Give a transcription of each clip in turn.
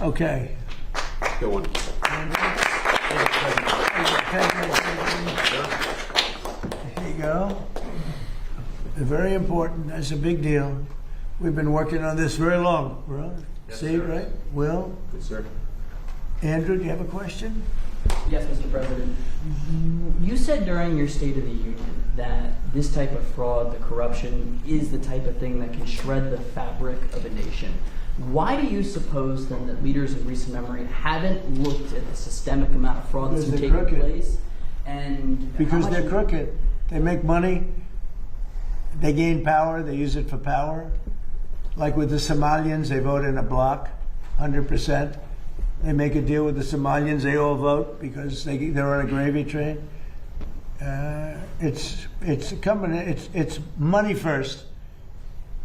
Okay. Go on. Here you go. Very important. That's a big deal. We've been working on this very long. Right? Yes, See, sir. right? Will? Yes, sir. Andrew, do you have a question? Yes, Mr. President. You said during your State of the Union that this type of fraud, the corruption, is the type of thing that can shred the fabric of a nation. Why do you suppose then that leaders in recent memory haven't looked at the systemic amount of fraud that's Because been they're taking crooked. place? And Because how much they're crooked. They make money. They gain power. They use it for power. Like with the Somalians, they vote in a block, 100%. They make a deal with the Somalians. They all vote because they're on a gravy train. It's money first,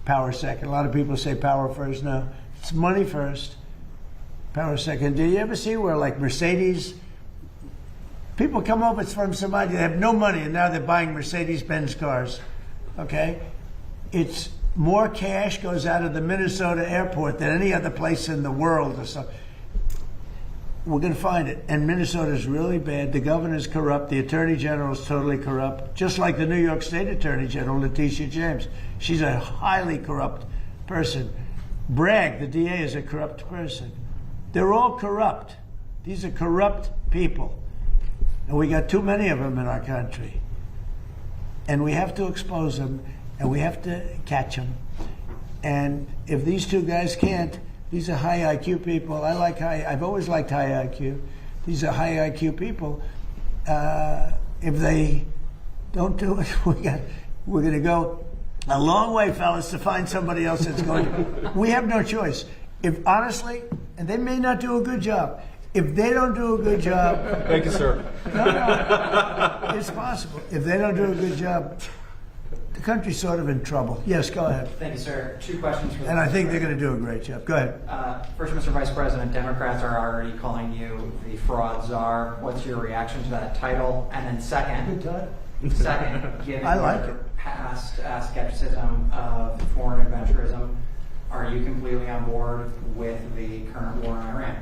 power second. A lot of people say power first. No, it's money first, power second. Did you ever see where like Mercedes? People come over from Somalia. They have no money, and now they're buying Mercedes-Benz cars. Okay, it's more cash goes out of the Minnesota airport than any other place in the world or something. We're going to find it. And Minnesota is really bad. The governor's corrupt. The attorney general is totally corrupt. Just like the New York State Attorney General, Letitia James. She's a highly corrupt person. Bragg, the DA, is a corrupt person. They're all corrupt. These are corrupt people. And we got too many of them in our country. And we have to expose them, and we have to catch them. And if these two guys can't, these are high IQ people. I've always liked high IQ. These are high IQ people. If they don't do it, we're going to go a long way, fellas, to find somebody else that's going to. We have no choice. If honestly, and they may not do a good job. If they don't do a good job, Thank you, sir. no, it's possible. If they don't do a good job, the country's sort of in trouble. Yes, go ahead. Thank you, sir. 2 questions for the And I think they're going to do a great job. Go ahead. First, Mr. Vice President, Democrats are already calling you the fraud czar. What's your reaction to that title? And then second, given I like your it. past skepticism of foreign adventurism, are you completely on board with the current war in Iran?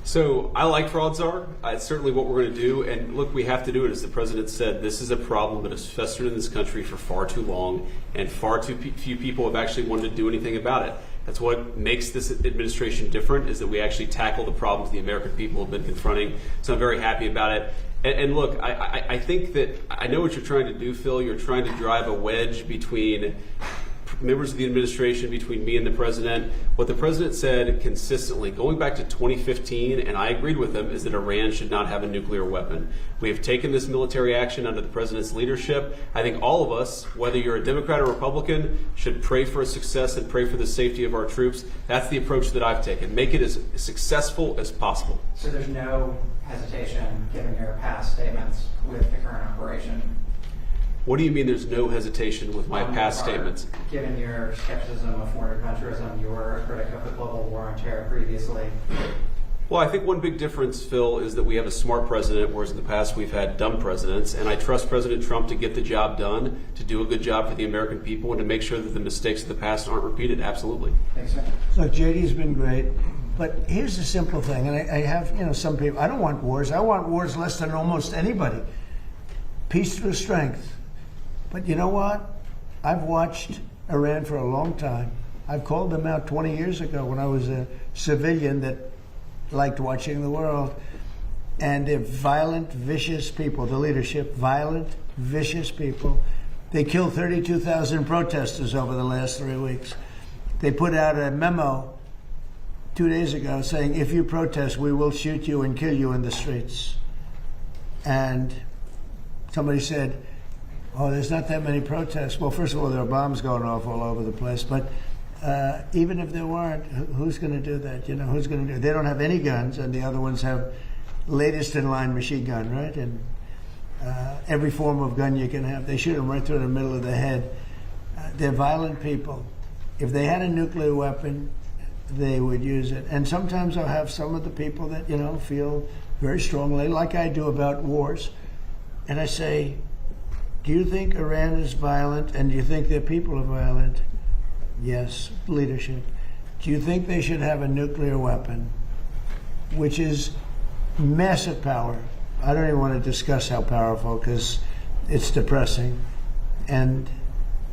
So I like fraud czar. It's certainly what we're going to do. And look, we have to do it. As the president said, this is a problem that has festered in this country for far too long, and far too few people have actually wanted to do anything about it. That's what makes this administration different, is that we actually tackle the problems the American people have been confronting. So I'm very happy about it. And look, I think that I know what you're trying to do, Phil. You're trying to drive a wedge between members of the administration, between me and the president. What the president said consistently, going back to 2015, and I agreed with him, is that Iran should not have a nuclear weapon. We have taken this military action under the president's leadership. I think all of us, whether you're a Democrat or Republican, should pray for a success and pray for the safety of our troops. That's the approach that I've taken. Make it as successful as possible. So there's no hesitation, given your past statements, with the current operation? What do you mean there's no hesitation with my past statements? Given your skepticism of foreign adventurism, you were a critic of the global war on terror previously. Well, I think one big difference, Phil, is that we have a smart president, whereas in the past we've had dumb presidents. And I trust President Trump to get the job done, to do a good job for the American people, and to make sure that the mistakes of the past aren't repeated. Absolutely. Thanks, sir. Look, JD's been great. But here's the simple thing, and I have, some people, I don't want wars. I want wars less than almost anybody. Peace through strength. But you know what? I've watched Iran for a long time. I've called them out 20 years ago when I was a civilian that liked watching the world. And they're violent, vicious people. The leadership, violent, vicious people. They killed 32,000 protesters over the last 3 weeks. They put out a memo 2 days ago saying, if you protest, we will shoot you and kill you in the streets. And somebody said, oh, there's not that many protests. Well, first of all, there are bombs going off all over the place. But even if there weren't, who's going to do that? Who's going to do it? They don't have any guns, and the other ones have latest in line machine gun, right? And every form of gun you can have. They shoot them right through the middle of the head. They're violent people. If they had a nuclear weapon, they would use it. And sometimes I'll have some of the people that, feel very strongly, like I do about wars. And I say, do you think Iran is violent, and do you think their people are violent? Yes, leadership. Do you think they should have a nuclear weapon? which is massive power. I don't even want to discuss how powerful because it's depressing. And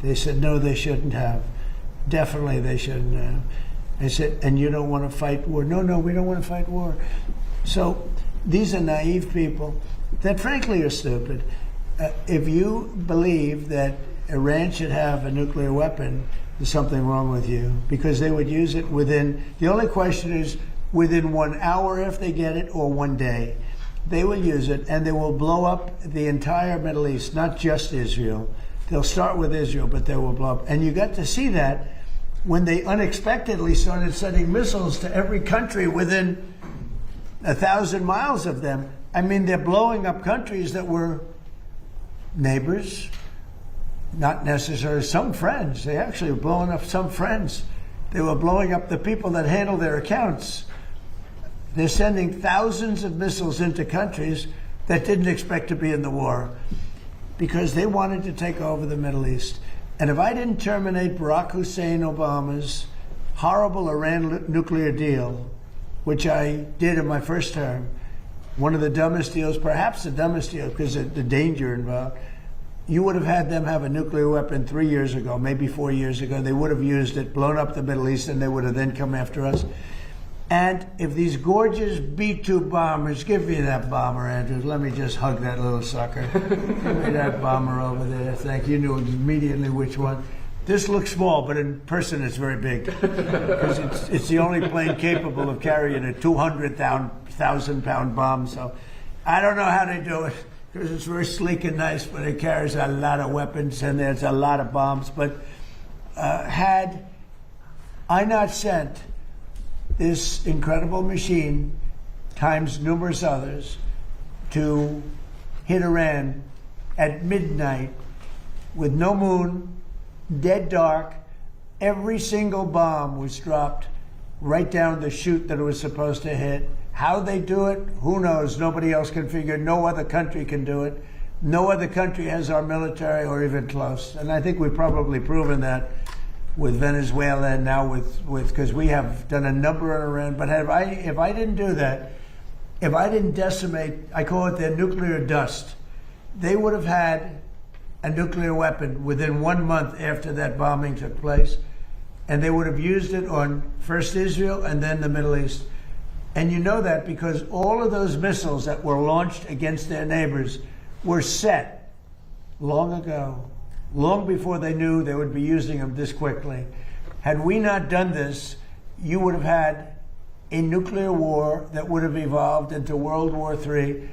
they said, no, they shouldn't have. Definitely they shouldn't have. I said, and you don't want to fight war? No, we don't want to fight war. So these are naive people that frankly are stupid. If you believe that Iran should have a nuclear weapon, there's something wrong with you, because they would use it the only question is within 1 hour if they get it, or 1 day. They will use it, and they will blow up the entire Middle East, not just Israel. They'll start with Israel, but they will blow up. And you got to see that when they unexpectedly started sending missiles to every country within 1,000 miles of them. I mean, they're blowing up countries that were neighbors, not necessarily some friends. They actually were blowing up some friends. They were blowing up the people that handle their accounts. They're sending thousands of missiles into countries that didn't expect to be in the war because they wanted to take over the Middle East. And if I didn't terminate Barack Hussein Obama's horrible Iran nuclear deal, which I did in my first term, one of the dumbest deals, perhaps the dumbest deal because of the danger involved, you would have had them have a nuclear weapon 3 years ago, maybe 4 years ago. They would have used it, blown up the Middle East, and they would have then come after us. And if these gorgeous B-2 bombers, give me that bomber, Andrews. Let me just hug that little sucker. Give me that bomber over there. Thank you. You knew immediately which one. This looks small, but in person it's very big. Because it's the only plane capable of carrying a 200,000-pound bomb. So I don't know how they do it, because it's very sleek and nice, but it carries a lot of weapons and there's a lot of bombs. But had I not sent this incredible machine times numerous others to hit Iran at midnight with no moon, dead dark, every single bomb was dropped right down the chute that it was supposed to hit. How they do it, who knows? Nobody else can figure. No other country can do it. No other country has our military or even close. And I think we've probably proven that with Venezuela and now with because we have done a number on Iran. But if I didn't do that, if I didn't decimate, I call it their nuclear dust, they would have had a nuclear weapon within 1 month after that bombing took place. And they would have used it on first Israel and then the Middle East. And you know that because all of those missiles that were launched against their neighbors were set long ago, long before they knew they would be using them this quickly. Had we not done this, you would have had a nuclear war that would have evolved into World War III.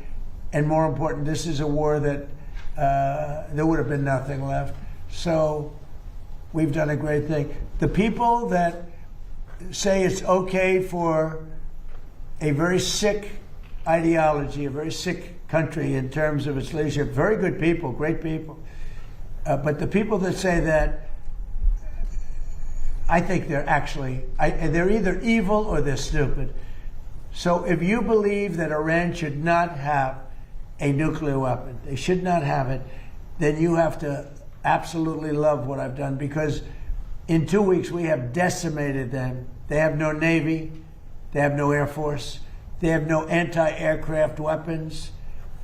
And more important, this is a war that there would have been nothing left. So we've done a great thing. The people that say it's okay for a very sick ideology, a very sick country in terms of its leadership, very good people, great people. But the people that say that, I think they're actually, they're either evil or they're stupid. So if you believe that Iran should not have a nuclear weapon, they should not have it, then you have to absolutely love what I've done, because in 2 weeks we have decimated them. They have no Navy, they have no Air Force, they have no anti-aircraft weapons,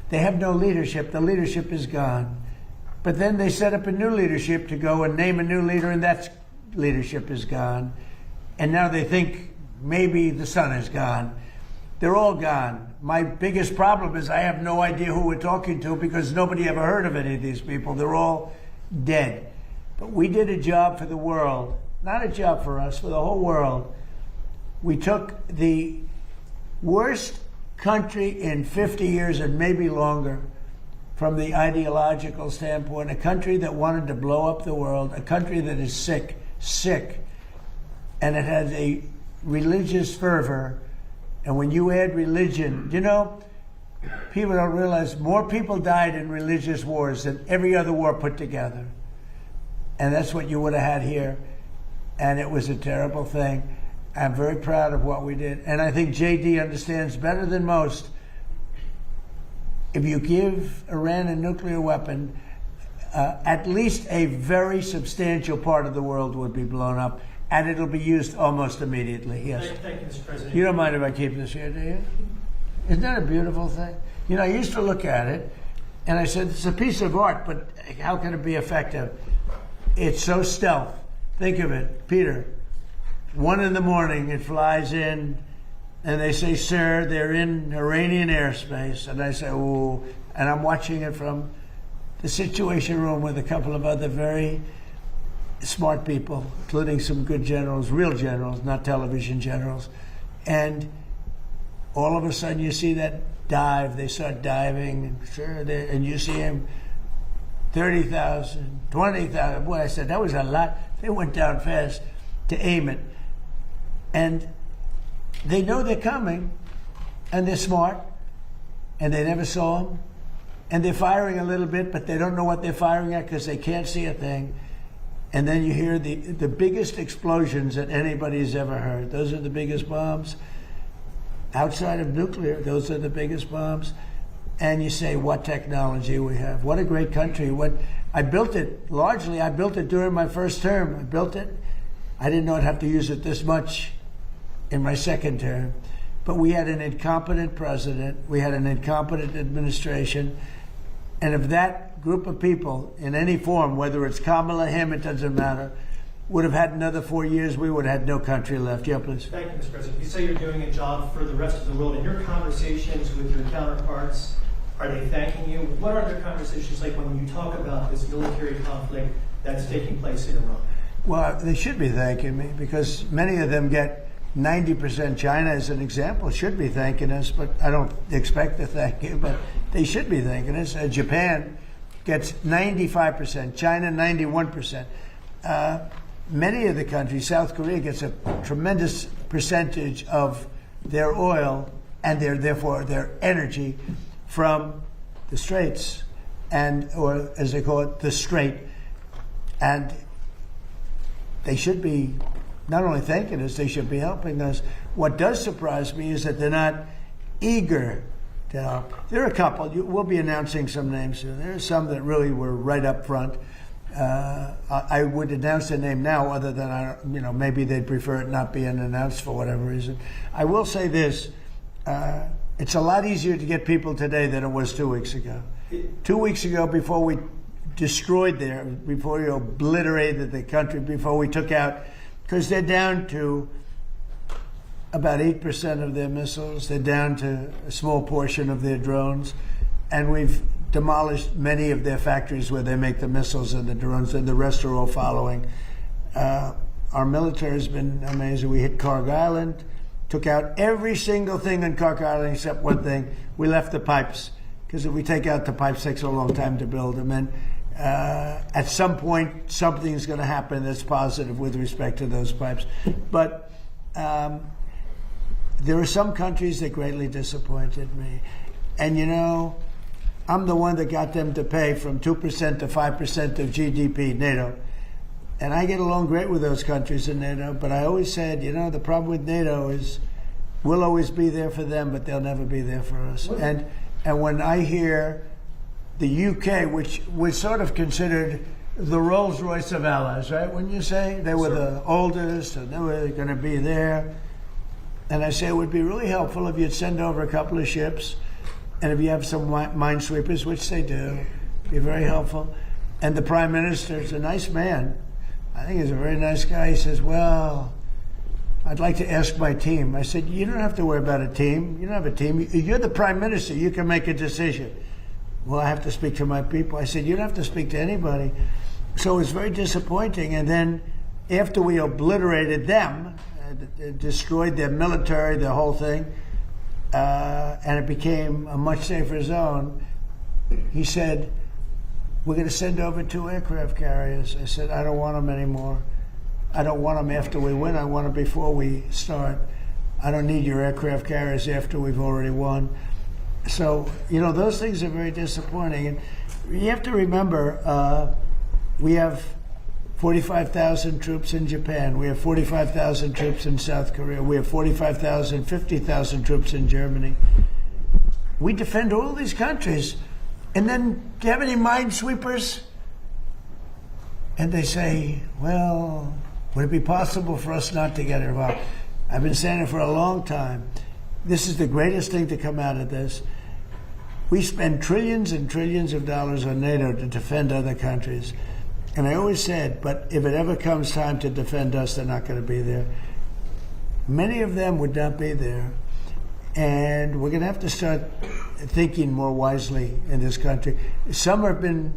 they have no leadership. The leadership is gone. But then they set up a new leadership to go and name a new leader, and that leadership is gone. And now they think maybe the sun is gone. They're all gone. My biggest problem is I have no idea who we're talking to, because nobody ever heard of any of these people. They're all dead. But we did a job for the world, not a job for us, for the whole world. We took the worst country in 50 years and maybe longer from the ideological standpoint, a country that wanted to blow up the world, a country that is sick, and it has a religious fervor. And when you add religion, you know, people don't realize more people died in religious wars than every other war put together. And that's what you would have had here. And it was a terrible thing. I'm very proud of what we did. And I think JD understands better than most, if you give Iran a nuclear weapon, at least a very substantial part of the world would be blown up. and it'll be used almost immediately. Yes. Thank you, Mr. President. You don't mind if I keep this here, do you? Isn't that a beautiful thing? You know, I used to look at it, and I said, it's a piece of art, but how can it be effective? It's so stealth. Think of it, Peter. 1 a.m, it flies in, and they say, sir, they're in Iranian airspace. And I say, oh, and I'm watching it from the Situation Room with a couple of other very smart people, including some good generals, real generals, not television generals. And all of a sudden you see that dive, they start diving, and sure, and you see him 30,000, 20,000. Boy, I said, that was a lot. They went down fast to aim it. And they know they're coming, and they're smart, and they never saw them. And they're firing a little bit, but they don't know what they're firing at because they can't see a thing. And then you hear the biggest explosions that anybody's ever heard. Those are the biggest bombs. Outside of nuclear, those are the biggest bombs. And you say, what technology we have. What a great country. I built it, largely, I built it during my first term. I built it. I didn't know I'd have to use it this much in my second term. But we had an incompetent president. We had an incompetent administration. And if that group of people, in any form, whether it's Kamala, him, it doesn't matter, would have had another 4 years, we would have had no country left. Yeah, please. Thank you, Mr. President. You say you're doing a job for the rest of the world. In your conversations with your counterparts, are they thanking you? What are their conversations like when you talk about this military conflict that's taking place in Iran? Well, they should be thanking me because many of them get 90%. China, as an example, should be thanking us, but I don't expect to thank you, but they should be thanking us. Japan gets 95%, China 91%. Many of the countries, South Korea gets a tremendous percentage of their oil and therefore their energy from the Straits, or as they call it, the Strait. And they should be not only thanking us, they should be helping us. What does surprise me is that they're not eager to help. There are a couple. We'll be announcing some names soon. There are some that really were right up front. I would announce their name now, other than maybe they'd prefer it not being announced for whatever reason. I will say this: it's a lot easier to get people today than it was 2 weeks ago. 2 weeks ago, before we destroyed before we obliterated the country, before we took out, because they're down to about 8% of their missiles. They're down to a small portion of their drones, and we've demolished many of their factories where they make the missiles and the drones, and the rest are all following. Our military has been amazing. We hit Carg Island, took out every single thing on Carg Island except one thing. We left the pipes, because if we take out the pipes, it takes a long time to build them. And at some point, something's going to happen that's positive with respect to those pipes. But there are some countries that greatly disappointed me. And I'm the one that got them to pay from 2% to 5% of GDP, NATO. And I get along great with those countries in NATO, but I always said, the problem with NATO is we'll always be there for them, but they'll never be there for us. And when I hear the UK, which was sort of considered the Rolls-Royce of allies, right? When you say they were the oldest and they were going to be there. And I say it would be really helpful if you'd send over a couple of ships, and if you have some minesweepers, which they do, be very helpful. And the Prime Minister is a nice man. I think he's a very nice guy. He says, well, I'd like to ask my team. I said, you don't have to worry about a team. You don't have a team. You're the Prime Minister. You can make a decision. Well, I have to speak to my people. I said, you don't have to speak to anybody. So it was very disappointing. And then after we obliterated them, destroyed their military, the whole thing, and it became a much safer zone, he said, we're going to send over 2 aircraft carriers. I said, I don't want them anymore. I don't want them after we win. I want them before we start. I don't need your aircraft carriers after we've already won. So, those things are very disappointing. And you have to remember, we have 45,000 troops in Japan. We have 45,000 troops in South Korea. We have 45,000, 50,000 troops in Germany. We defend all these countries. And then, do you have any minesweepers? And they say, well, Would it be possible for us not to get involved? I've been saying it for a long time. This is the greatest thing to come out of this. We spend trillions and trillions of dollars on NATO to defend other countries. And I always said, but if it ever comes time to defend us, they're not going to be there. Many of them would not be there. And we're going to have to start thinking more wisely in this country. Some have been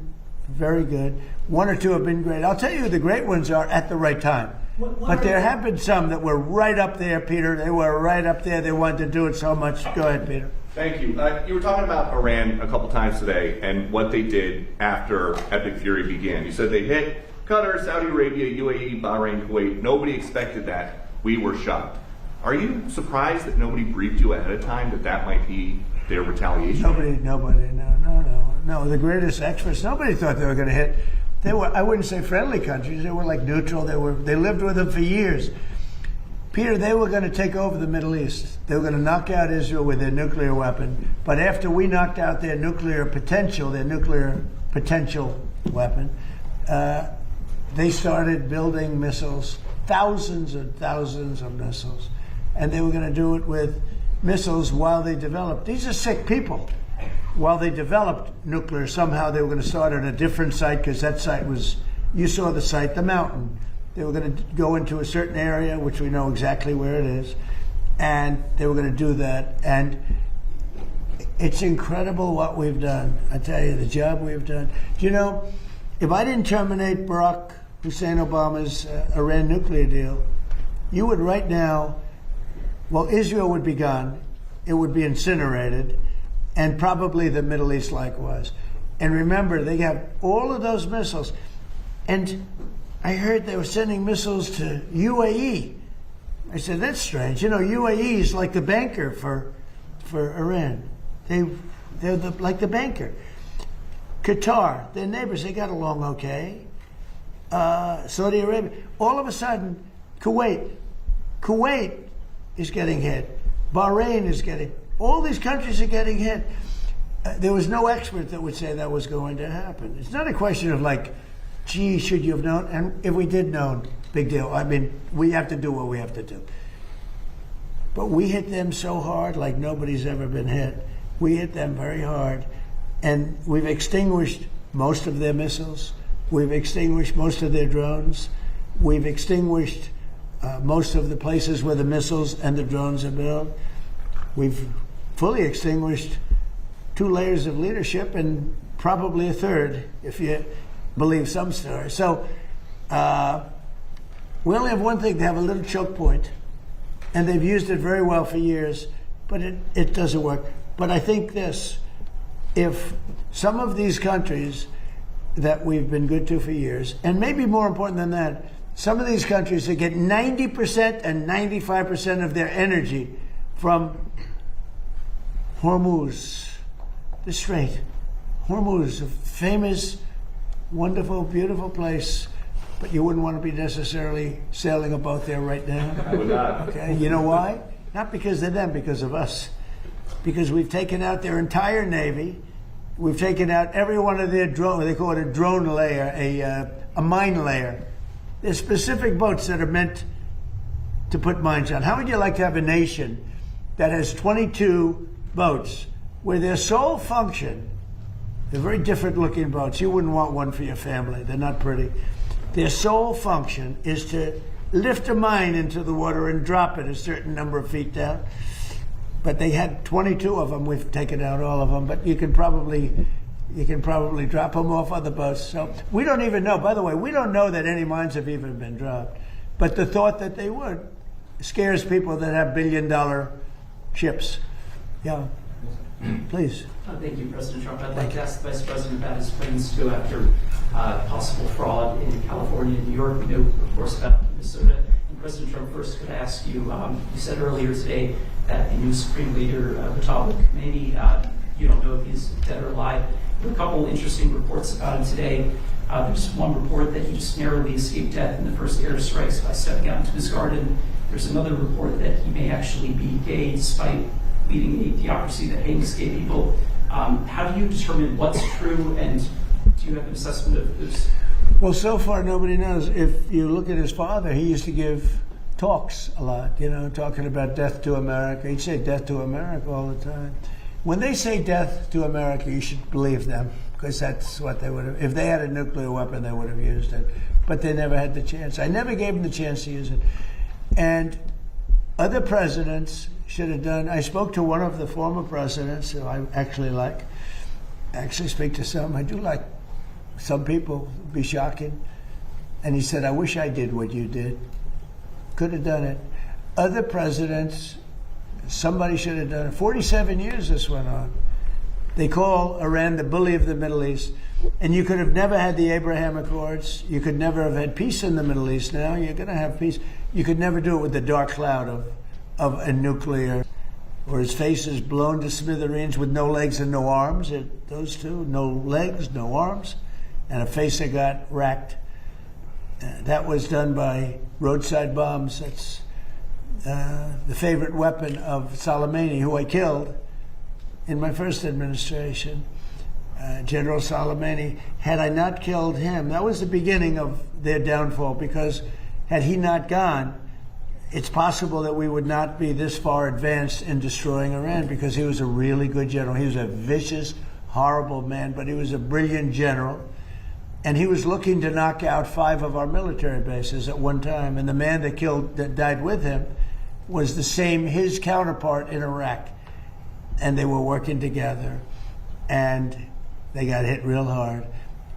very good. One or two have been great. I'll tell you who the great ones are at the right time. But there have been some that were right up there, Peter. They were right up there. They wanted to do it so much. Go ahead, Peter. Thank you. You were talking about Iran a couple times today and what they did after Epic Fury began. You said they hit Qatar, Saudi Arabia, UAE, Bahrain, Kuwait. Nobody expected that. We were shocked. Are you surprised that nobody briefed you ahead of time that that might be their retaliation? Nobody, no. The greatest experts, nobody thought they were going to hit. They were, I wouldn't say friendly countries. They were like neutral. They lived with them for years. Peter, they were going to take over the Middle East. They were going to knock out Israel with their nuclear weapon. But after we knocked out their nuclear potential weapon, they started building missiles, thousands and thousands of missiles. And they were going to do it with missiles while they developed. These are sick people. While they developed nuclear, somehow they were going to start at a different site, because that site was, you saw the site, the mountain. They were going to go into a certain area, which we know exactly where it is, and they were going to do that. And it's incredible what we've done. I tell you, the job we've done. Do you know, if I didn't terminate Barack Hussein Obama's Iran nuclear deal, you would right now, well, Israel would be gone. It would be incinerated, and probably the Middle East likewise. And remember, they have all of those missiles. And I heard they were sending missiles to UAE. I said, that's strange. You know, UAE is like the banker for Iran. They're like the banker. Qatar, their neighbors, they got along okay. Saudi Arabia. All of a sudden, Kuwait is getting hit. Bahrain is getting, all these countries are getting hit. There was no expert that would say that was going to happen. It's not a question of like, gee, should you have known? And if we did know, big deal. I mean, we have to do what we have to do. But we hit them so hard like nobody's ever been hit. We hit them very hard. And we've extinguished most of their missiles. We've extinguished most of their drones. We've extinguished most of the places where the missiles and the drones are built. We've fully extinguished 2 layers of leadership and probably a third, if you believe some stories. So we only have one thing. They have a little choke point, and they've used it very well for years, but it doesn't work. But I think this, if some of these countries that we've been good to for years, and maybe more important than that, some of these countries that get 90% and 95% of their energy from Hormuz, the Strait. Hormuz, a famous, wonderful, beautiful place, but you wouldn't want to be necessarily sailing a boat there right now. I would not. Okay, you know why? Not because of them, because of us. Because we've taken out their entire Navy. We've taken out every one of their drone, they call it a drone layer, a mine layer. There's specific boats that are meant to put mines on. How would you like to have a nation that has 22 boats where their sole function, they're very different looking boats. You wouldn't want one for your family. They're not pretty. Their sole function is to lift a mine into the water and drop it a certain number of feet down. But they had 22 of them. We've taken out all of them, but you can probably drop them off other boats. So we don't even know. By the way, we don't know that any mines have even been dropped. But the thought that they would scares people that have billion-dollar ships. Yeah, please. Thank you, President Trump. I'd like to ask the Vice President about his plans to go after possible fraud in California and New York. We know, of course, about Minnesota. And President Trump, first could I ask you, you said earlier today that the new Supreme Leader, the Committee, you don't know if he's dead or alive. There are a couple interesting reports about him today. There's one report that he just narrowly escaped death in the first airstrikes by stepping out into his garden. There's another report that he may actually be gay despite leading a theocracy that hangs gay people. How do you determine what's true, and do you have an assessment of those Well, so far nobody knows. If you look at his father, he used to give talks a lot, talking about death to America. He'd say death to America all the time. When they say death to America, you should believe them, because that's what they would have. If they had a nuclear weapon, they would have used it. But they never had the chance. I never gave them the chance to use it. And other presidents should have done. I spoke to one of the former presidents who I actually like. I actually speak to some. I do like some people. It'd be shocking. And he said, I wish I did what you did. Could have done it. Other presidents, somebody should have done it. 47 years this went on. They call Iran the bully of the Middle East. And you could have never had the Abraham Accords. You could never have had peace in the Middle East. Now you're going to have peace. You could never do it with the dark cloud of a nuclear, or his face is blown to smithereens with no legs and no arms. Those two, no legs, no arms, and a face that got racked. That was done by roadside bombs. That's the favorite weapon of Soleimani, who I killed in my first administration. General Soleimani. Had I not killed him, that was the beginning of their downfall, because had he not gone, it's possible that we would not be this far advanced in destroying Iran, because he was a really good general. He was a vicious, horrible man, but he was a brilliant general. And he was looking to knock out 5 of our military bases at one time. And the man that died with him was his counterpart in Iraq. And they were working together. And they got hit real hard.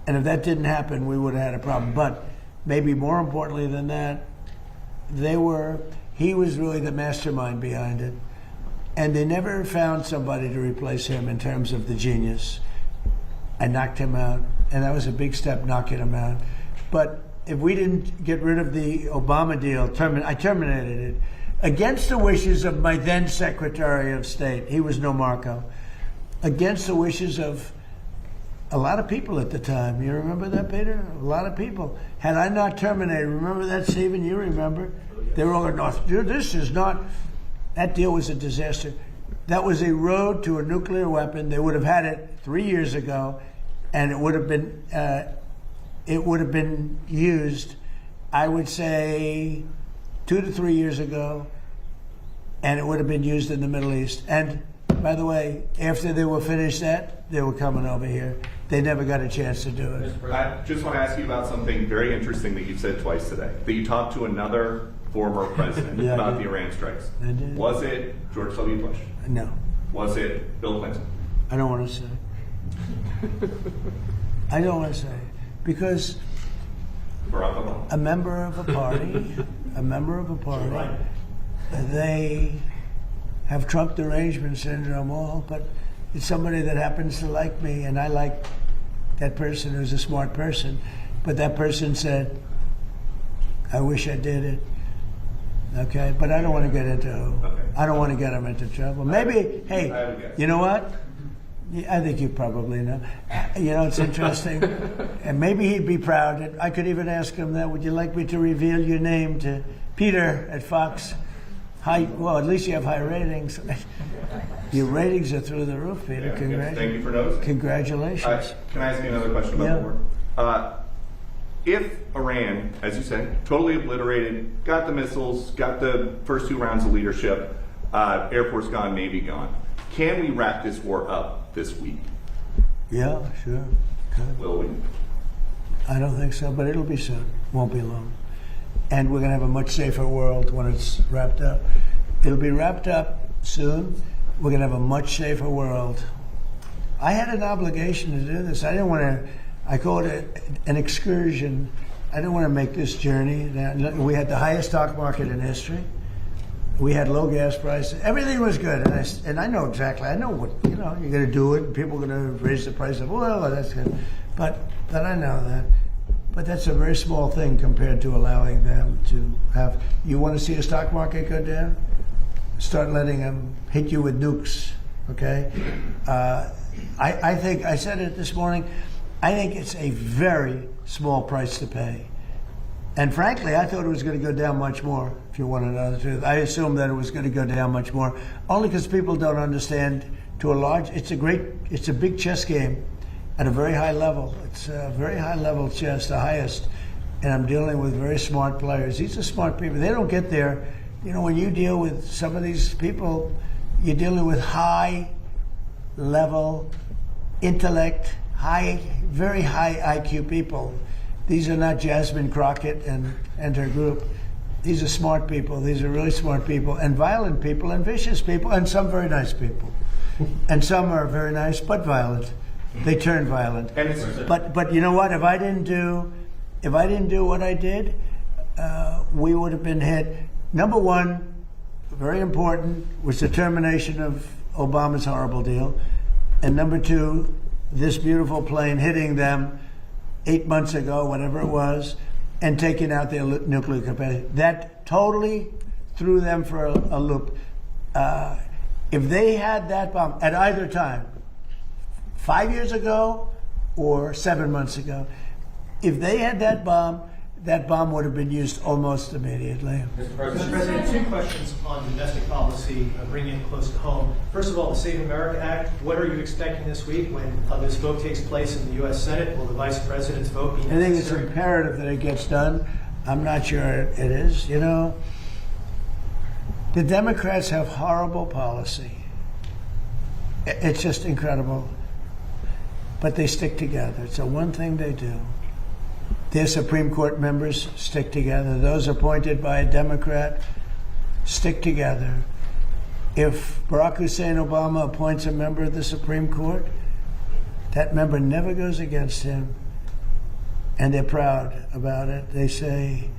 And if that didn't happen, we would have had a problem. But maybe more importantly than that, he was really the mastermind behind it. And they never found somebody to replace him in terms of the genius. I knocked him out. And that was a big step, knocking him out. But if we didn't get rid of the Obama deal, I terminated it against the wishes of my then Secretary of State. He was no Marco. Against the wishes of a lot of people at the time. You remember that, Peter? A lot of people. Had I not terminated, remember that, Stephen? You remember? They were all going, no, this is not. That deal was a disaster. That was a road to a nuclear weapon. They would have had it 3 years ago. And it would have been used, I would say, 2 to 3 years ago, and it would have been used in the Middle East. And by the way, after they were finished that, they were coming over here. They never got a chance to do it. I just want to ask you about something very interesting that you said twice today. That you talked to another former president about the Iran strikes. I did. Was it George W. Bush? No. Was it Bill Clinton? I don't want to say. I don't want to say, because Barack Obama. a member of a party, they have Trump derangement syndrome all, but it's somebody that happens to like me, and I like that person who's a smart person, but that person said, I wish I did it. Okay, but I don't want to get into, I don't want to get him into trouble. Maybe, hey, you know what? I think you probably know. It's interesting. And maybe he'd be proud. I could even ask him that. Would you like me to reveal your name to Peter at Fox? Well, at least you have high ratings. Your ratings are through the roof, Peter. Yeah, Congratulations. thank you for noticing. Congratulations. Can I ask you another question about the war? If Iran, as you said, totally obliterated, got the missiles, got the first 2 rounds of leadership, Air Force gone, Navy gone, can we wrap this war up this week? Yeah, sure. Good. Will we? I don't think so, but it'll be soon. Won't be long. And we're going to have a much safer world when it's wrapped up. It'll be wrapped up soon. We're going to have a much safer world. I had an obligation to do this. I didn't want to, I call it an excursion. I didn't want to make this journey. We had the highest stock market in history. We had low gas prices. Everything was good. And I know exactly. I know what, you're going to do it. And people are going to raise the price of oil. That's good. But I know that. But that's a very small thing compared to allowing them to have. You want to see a stock market go down? Start letting them hit you with nukes. Okay? I think, I said it this morning, I think it's a very small price to pay. And frankly, I thought it was going to go down much more, if you want to know the truth. I assumed that it was going to go down much more, only because people don't understand to a large, it's a big chess game. at a very high level. It's a very high level chess, the highest. And I'm dealing with very smart players. These are smart people. They don't get there. You know, when you deal with some of these people, you're dealing with high level intellect, very high IQ people. These are not Jasmine Crockett and her group. These are smart people. These are really smart people, and violent people, and vicious people, and some very nice people. And some are very nice but violent. They turn violent. And it's But you know what? If I didn't do what I did, we would have been hit. Number one, very important, was the termination of Obama's horrible deal, and number two, this beautiful plane hitting them 8 months ago, whatever it was, and taking out their nuclear capacity. That totally threw them for a loop. If they had that bomb at either time, 5 years ago or 7 months ago, if they had that bomb would have been used almost immediately. Mr. President, two questions on domestic policy, bringing it close to home. First of all, the Save America Act. What are you expecting this week when this vote takes place in the U.S. Senate? Will the Vice President's vote be necessary? I think it's imperative that it gets done. I'm not sure it is. You know, the Democrats have horrible policy. It's just incredible. But they stick together. It's the one thing they do. Their Supreme Court members stick together. Those appointed by a Democrat stick together. If Barack Hussein Obama appoints a member of the Supreme Court, that member never goes against him. And they're proud about it. They say,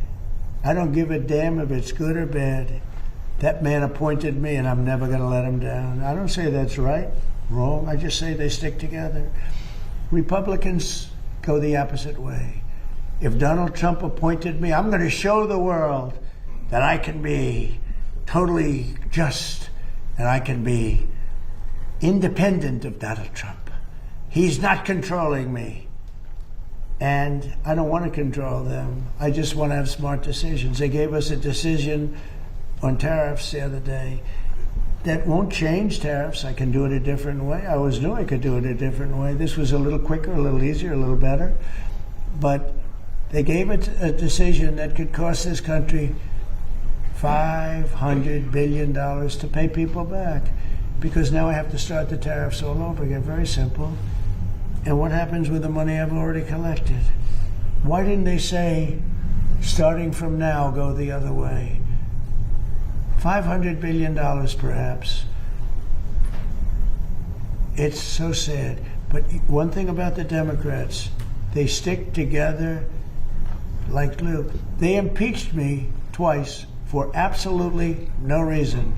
I don't give a damn if it's good or bad. That man appointed me and I'm never going to let him down. I don't say that's right, wrong. I just say they stick together. Republicans go the opposite way. If Donald Trump appointed me, I'm going to show the world that I can be totally just and I can be independent of Donald Trump. He's not controlling me. And I don't want to control them. I just want to have smart decisions. They gave us a decision on tariffs the other day that won't change tariffs. I can do it a different way. I always knew I could do it a different way. This was a little quicker, a little easier, a little better. But they gave it a decision that could cost this country $500 billion to pay people back, because now I have to start the tariffs all over again. Very simple. And what happens with the money I've already collected? Why didn't they say, starting from now, go the other way? $500 billion perhaps. It's so sad. But one thing about the Democrats, they stick together like glue. They impeached me twice for absolutely no reason,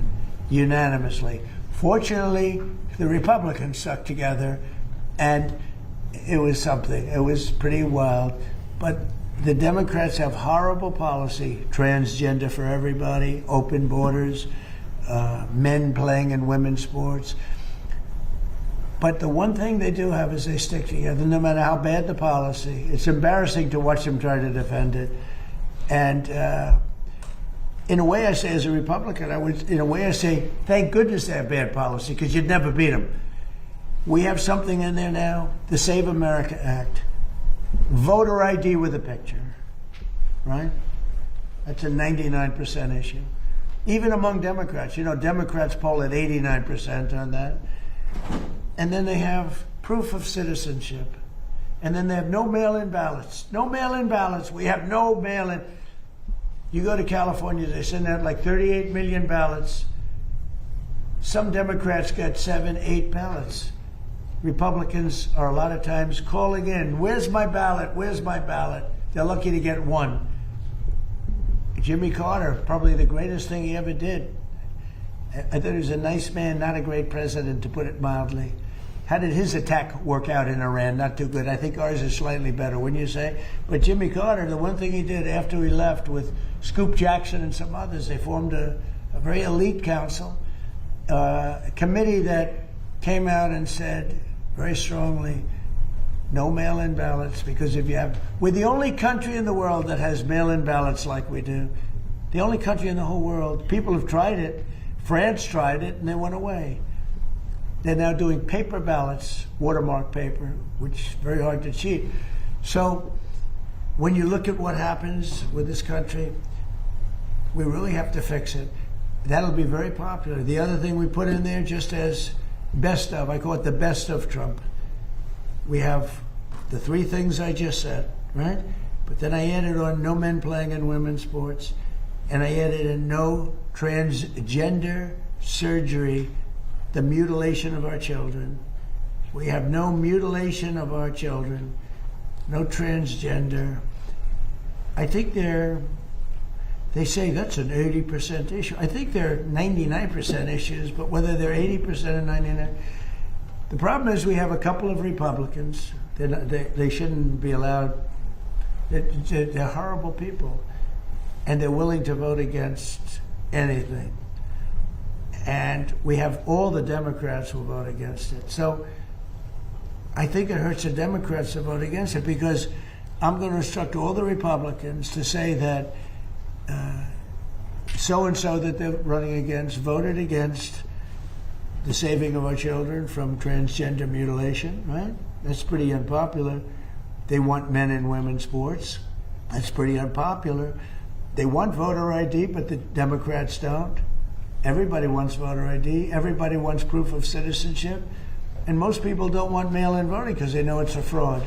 unanimously. Fortunately, the Republicans stuck together, and it was something. It was pretty wild. But the Democrats have horrible policy, transgender for everybody, open borders, men playing in women's sports. But the one thing they do have is they stick together, no matter how bad the policy. It's embarrassing to watch them try to defend it. And in a way, I say, as a Republican, I say, thank goodness they have bad policy, because you'd never beat them. We have something in there now, the Save America Act. Voter ID with a picture, right? That's a 99% issue. Even among Democrats, Democrats poll at 89% on that. And then they have proof of citizenship. And then they have no mail-in ballots. No mail-in ballots. We have no mail-in. You go to California, they send out like 38 million ballots. Some Democrats get 7, 8 ballots. Republicans are a lot of times calling in, where's my ballot? Where's my ballot? They're lucky to get one. Jimmy Carter, probably the greatest thing he ever did. I thought he was a nice man, not a great president, to put it mildly. How did his attack work out in Iran? Not too good. I think ours is slightly better, wouldn't you say? But Jimmy Carter, the one thing he did after he left with Scoop Jackson and some others, they formed a very elite council, a committee that came out and said very strongly, no mail-in ballots, because we're the only country in the world that has mail-in ballots like we do. The only country in the whole world. People have tried it. France tried it, and they went away. They're now doing paper ballots, watermark paper, which is very hard to cheat. So when you look at what happens with this country, we really have to fix it. That'll be very popular. The other thing we put in there just as best of, I call it the best of Trump. We have the three things I just said, right? But then I added on no men playing in women's sports, and I added in no transgender surgery, the mutilation of our children. We have no mutilation of our children, no transgender. I think they say that's an 80% issue. I think they're 99% issues, but whether they're 80% or 99%. The problem is we have a couple of Republicans. They shouldn't be allowed. They're horrible people, and they're willing to vote against anything. And we have all the Democrats who vote against it. So I think it hurts the Democrats to vote against it, because I'm going to instruct all the Republicans to say that so-and-so that they're running against voted against the saving of our children from transgender mutilation, right? That's pretty unpopular. They want men and women's sports. That's pretty unpopular. They want voter ID, but the Democrats don't. Everybody wants voter ID. Everybody wants proof of citizenship. And most people don't want mail-in voting because they know it's a fraud.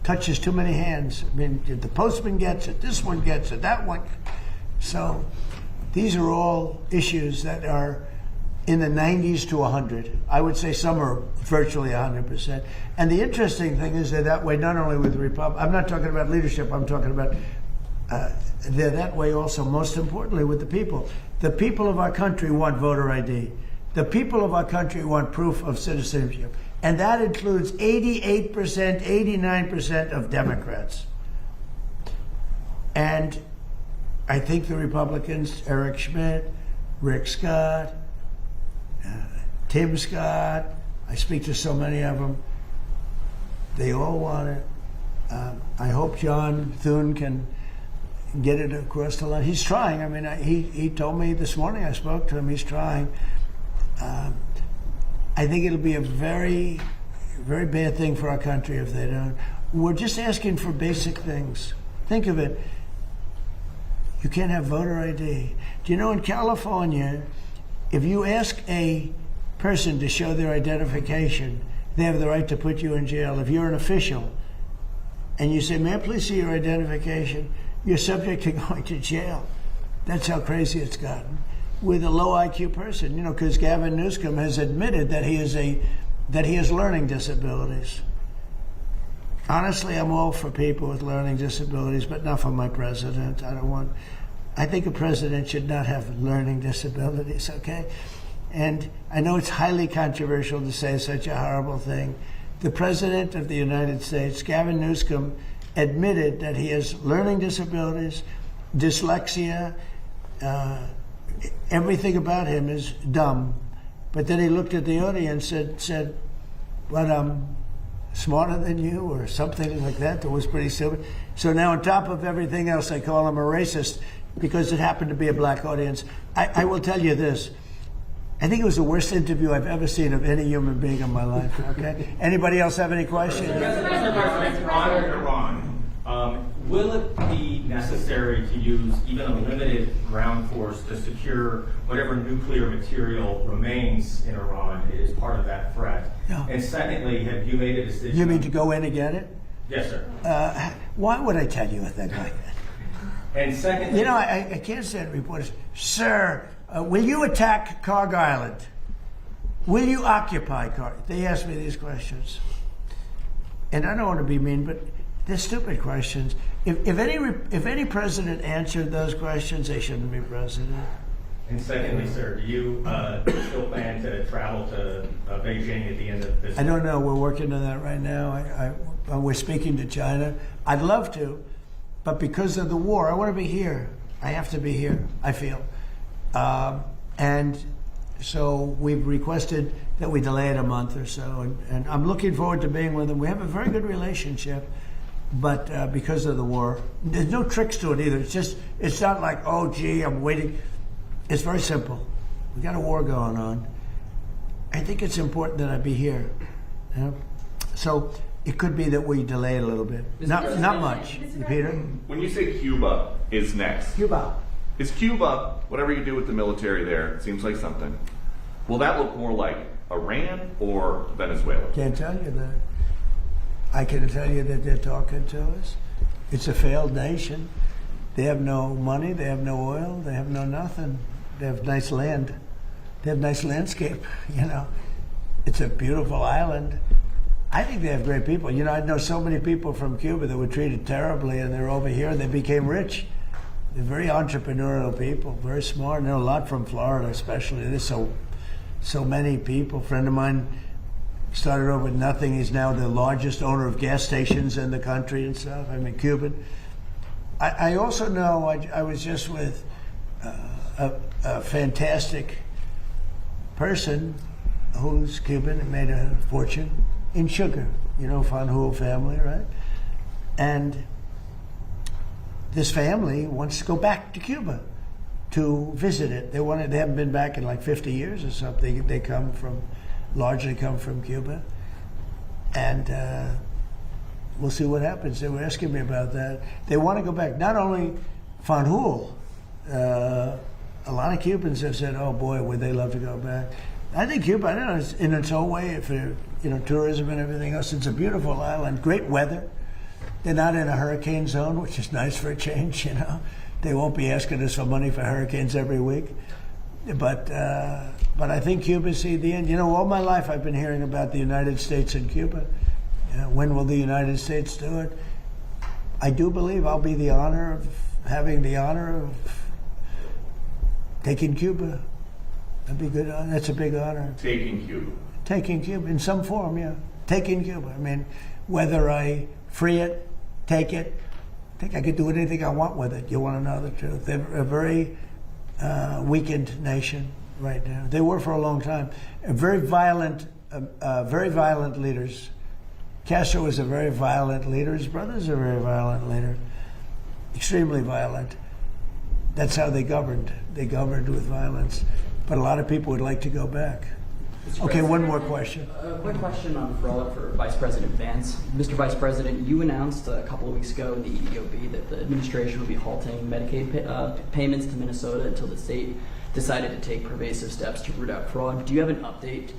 Touches too many hands. I mean, the postman gets it, this one gets it, that one. So these are all issues that are in the 90s to 100. I would say some are virtually 100%. And the interesting thing is they're that way not only with the Republicans. I'm not talking about leadership. I'm talking about they're that way also, most importantly, with the people. The people of our country want voter ID. The people of our country want proof of citizenship. And that includes 88%, 89% of Democrats. And I think the Republicans, Eric Schmidt, Rick Scott, Tim Scott, I speak to so many of them, they all want it. I hope John Thune can get it across the line. He's trying. I mean, he told me this morning, I spoke to him, he's trying. I think it'll be a very, very bad thing for our country if they don't. We're just asking for basic things. Think of it. You can't have voter ID. Do you know in California, if you ask a person to show their identification, they have the right to put you in jail. If you're an official and you say, may I please see your identification, you're subject to going to jail. That's how crazy it's gotten. With a low IQ person, because Gavin Newsom has admitted that he has learning disabilities. Honestly, I'm all for people with learning disabilities, but not for my president. I think a president should not have learning disabilities, okay? And I know it's highly controversial to say such a horrible thing. The president of the United States, Gavin Newsom, admitted that he has learning disabilities, dyslexia, everything about him is dumb. But then he looked at the audience and said, but I'm smarter than you, or something like that. That was pretty stupid. So now on top of everything else, I call him a racist because it happened to be a black audience. I will tell you this. I think it was the worst interview I've ever seen of any human being in my life, okay? Anybody else have any questions? Will it be necessary to use even a limited ground force to secure whatever nuclear material remains in Iran as part of that threat? No. And secondly, have you made a decision? You mean to go in and get it? Yes, sir. Why would I tell you a thing like that? And secondly, I can't say to reporters, sir, will you attack Carg Island? Will you occupy Carg? They ask me these questions. And I don't want to be mean, but they're stupid questions. If any president answered those questions, they shouldn't be president. And secondly, sir, do you still plan to travel to Beijing at the end of this? I don't know. We're working on that right now. We're speaking to China. I'd love to, but because of the war, I want to be here. I have to be here, I feel. And so we've requested that we delay it a month or so. And I'm looking forward to being with them. We have a very good relationship. But because of the war, there's no tricks to it either. It's not like, oh, gee, I'm waiting. It's very simple. We got a war going on. I think it's important that I be here. You know? So it could be that we delay it a little bit. Not much. Peter? When you say Cuba is next, Cuba. is Cuba, whatever you do with the military there, it seems like something, will that look more like Iran or Venezuela? Can't tell you that. I can tell you that they're talking to us. It's a failed nation. They have no money, they have no oil, they have no nothing. They have nice land. They have nice landscape, you know. It's a beautiful island. I think they have great people. You know, I know so many people from Cuba that were treated terribly and they're over here and they became rich. They're very entrepreneurial people, very smart. I know a lot from Florida especially. There's so many people. A friend of mine started over with nothing. He's now the largest owner of gas stations in the country and stuff. I mean, Cuban. I also know, I was just with a fantastic person who's Cuban and made a fortune in sugar. You know, Fanjul family, right? And this family wants to go back to Cuba to visit it. They haven't been back in like 50 years or something. They largely come from Cuba. And we'll see what happens. They were asking me about that. They want to go back. Not only Fanjul, a lot of Cubans have said, "Oh boy, would they love to go back." I think Cuba, I don't know, in its own way, for tourism and everything else, it's a beautiful island. Great weather. They're not in a hurricane zone, which is nice for a change. You know, they won't be asking us for money for hurricanes every week. But I think Cuba see the end. You know, all my life I've been hearing about the United States and Cuba. When will the United States do it? I do believe I'll be having the honor of taking Cuba. That'd be good. That's a big honor. Taking Cuba. Taking Cuba in some form, yeah. Taking Cuba. I mean, whether I free it, take it, I think I could do anything I want with it. You want to know the truth? They're a very weakened nation right now. They were for a long time. Very violent leaders. Castro was a very violent leader. His brother's a very violent leader. Extremely violent. That's how they governed. They governed with violence. But a lot of people would like to go back. Okay, one more question. A quick question on fraud for Vice President Vance. Mr. Vice President, you announced a couple of weeks ago in the EEOB that the administration would be halting Medicaid payments to Minnesota until the state decided to take pervasive steps to root out fraud. Do you have an update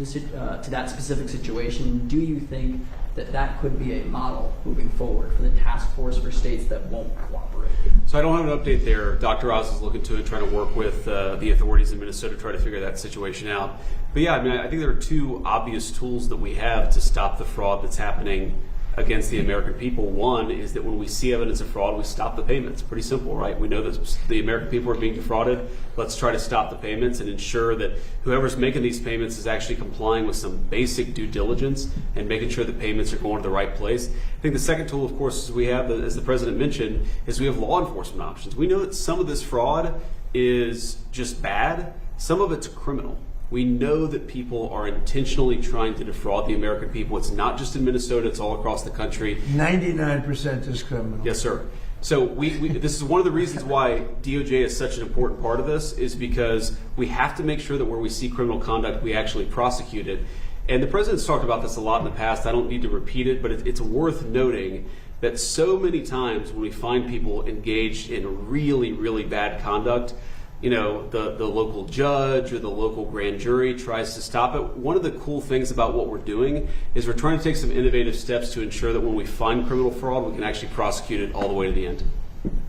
to that specific situation? Do you think that could be a model moving forward for the task force for states that won't cooperate? So I don't have an update there. Dr. Oz is looking to it, trying to work with the authorities in Minnesota to try to figure that situation out. But yeah, I mean, I think there are two obvious tools that we have to stop the fraud that's happening against the American people. One is that when we see evidence of fraud, we stop the payments. Pretty simple, right? We know that the American people are being defrauded. Let's try to stop the payments and ensure that whoever's making these payments is actually complying with some basic due diligence and making sure the payments are going to the right place. I think the second tool, of course, is we have, as the President mentioned, is we have law enforcement options. We know that some of this fraud is just bad. Some of it's criminal. We know that people are intentionally trying to defraud the American people. It's not just in Minnesota, it's all across the country. 99% is criminal. Yes, sir. So this is one of the reasons why DOJ is such an important part of this, is because we have to make sure that where we see criminal conduct, we actually prosecute it. And the President's talked about this a lot in the past. I don't need to repeat it, but it's worth noting that so many times when we find people engaged in really, really bad conduct, you know, the local judge or the local grand jury tries to stop it. One of the cool things about what we're doing is we're trying to take some innovative steps to ensure that when we find criminal fraud, we can actually prosecute it all the way to the end.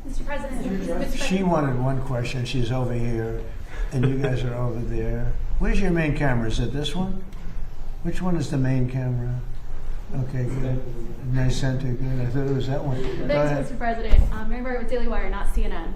Mr. President, She wanted one question. She's over here, and you guys are over there. Where's your main camera? Is it this one? Which one is the main camera? Okay, good. Nice center, good. I thought it was that one. Go ahead. Mr. President. Mary Barrett with Daily Wire, not CNN.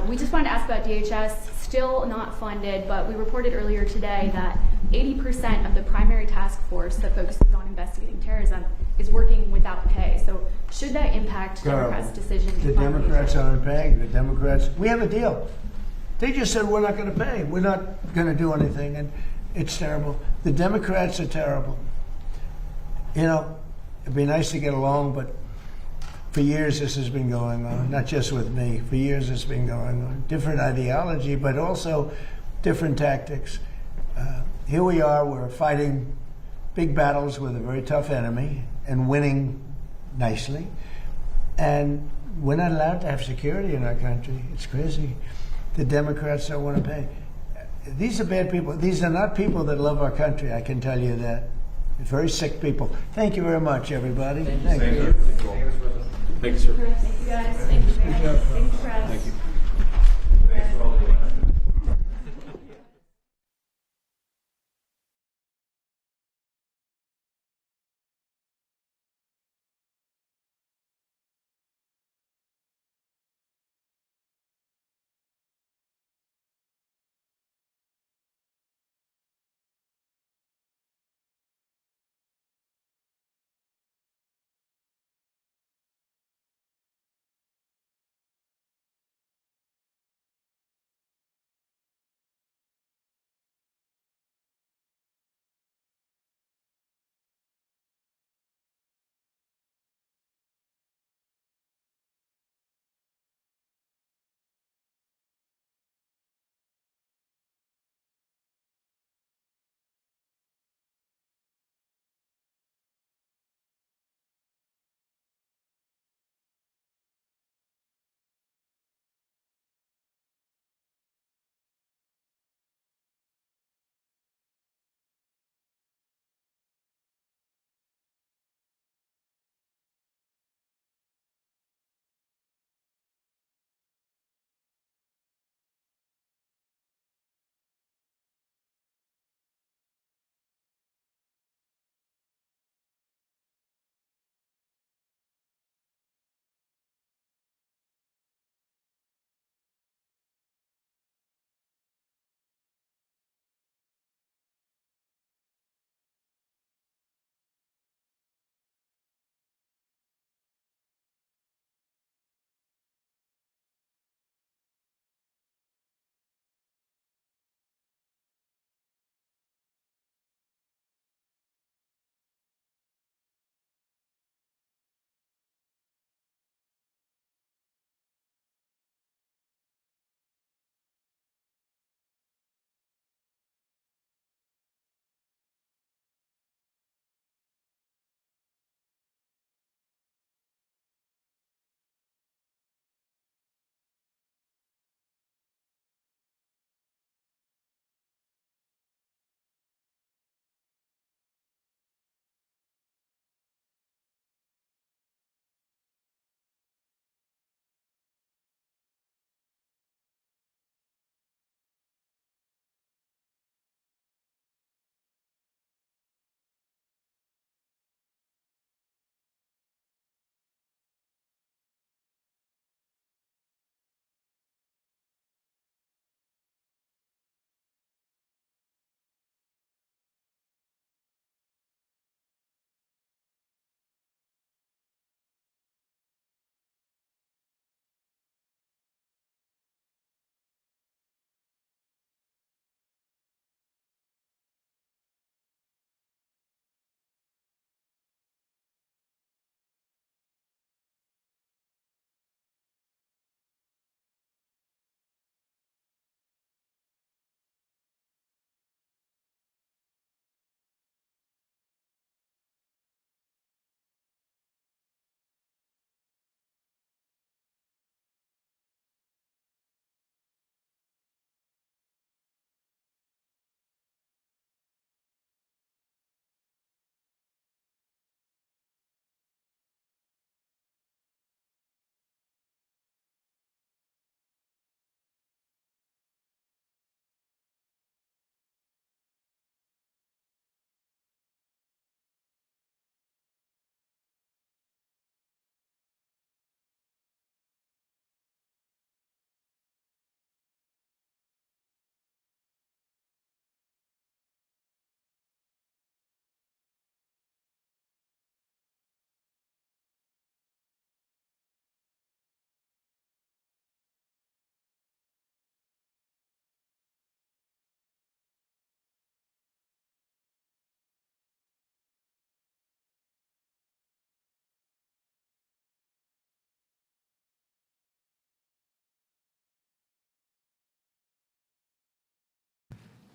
We just wanted to ask about DHS, still not funded, but we reported earlier today that 80% of the primary task force that focuses on investigating terrorism is working without pay. So should that impact Democrats' decision to The fund Democrats DHS? aren't paying. The Democrats, we have a deal. They just said we're not going to pay. We're not going to do anything, and it's terrible. The Democrats are terrible. You know, it'd be nice to get along, but for years this has been going on, not just with me. For years it's been going on. Different ideology, but also different tactics. here we are, we're fighting big battles with a very tough enemy and winning nicely. And we're not allowed to have security in our country. It's crazy. The Democrats don't want to pay. These are bad people. These are not people that love our country, I can tell you that. Very sick people. Thank you very much, everybody. Thank you. Thank you, sir. Thank you guys. Thank you, guys. Thank you, press. Thank you.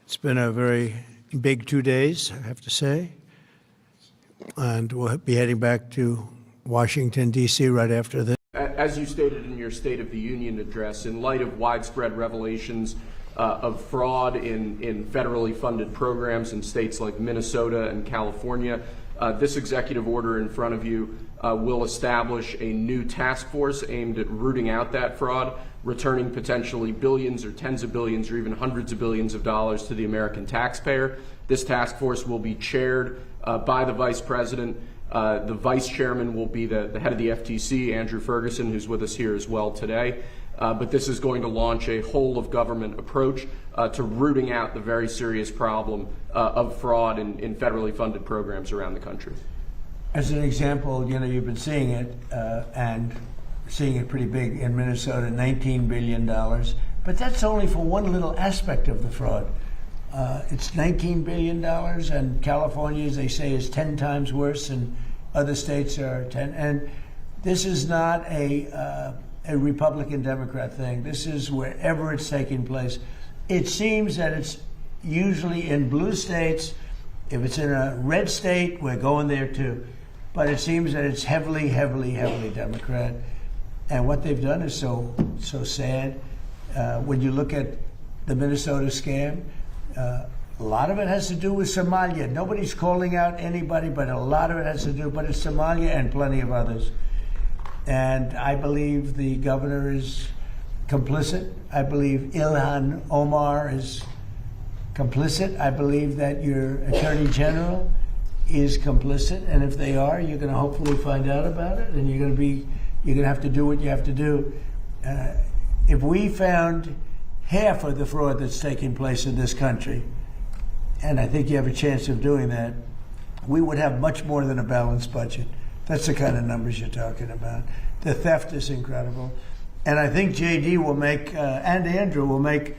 It's been a very big 2 days, I have to say. And we'll be heading back to Washington, D.C. right after this. As you stated in your State of the Union address, in light of widespread revelations of fraud in federally funded programs in states like Minnesota and California, this executive order in front of you will establish a new task force aimed at rooting out that fraud, returning potentially billions or tens of billions or even hundreds of billions of dollars to the American taxpayer. This task force will be chaired by the Vice President. The Vice Chairman will be the head of the FTC, Andrew Ferguson, who's with us here as well today. But this is going to launch a whole-of-government approach to rooting out the very serious problem of fraud in federally funded programs around the country. As an example, you've been seeing it, and seeing it pretty big in Minnesota, $19 billion. But that's only for one little aspect of the fraud. It's $19 billion, and California, as they say, is 10 times worse, and other states are 10. And this is not a Republican-Democrat thing. This is wherever it's taking place. It seems that it's usually in blue states. If it's in a red state, we're going there too. But it seems that it's heavily, heavily, heavily Democrat. And what they've done is so sad. When you look at the Minnesota scam, a lot of it has to do with Somalia. Nobody's calling out anybody, but a lot of it has to do, but it's Somalia and plenty of others. And I believe the governor is complicit. I believe Ilhan Omar is complicit. I believe that your attorney general is complicit. And if they are, you're going to hopefully find out about it, and you're going to have to do what you have to do. If we found half of the fraud that's taking place in this country, and I think you have a chance of doing that, we would have much more than a balanced budget. That's the kind of numbers you're talking about. The theft is incredible. And I think JD will make, and Andrew will make